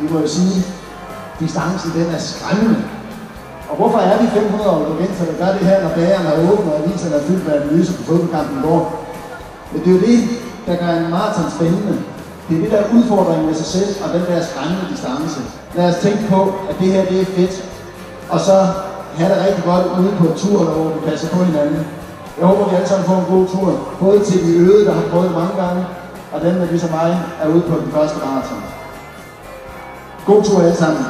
Vi må jo sige, distancen den er skræmmende. Og hvorfor er vi 500 aalborgenser, der gør det her, når bagerne er åbne og aviserne er fyldt med analyser på fodboldkampen i går? Men det er jo det, der gør en maraton spændende. Det er det, der er udfordringen med sig selv og den der skræmmende distance. Lad os tænke på, at det her det er fedt. Og så have det rigtig godt ude på en tur, hvor vi passer på hinanden. Jeg håber, vi alle sammen får en god tur. Både til de øde, der har prøvet mange gange, og dem, der ligesom mig er ude på den første maraton. God tur alle sammen.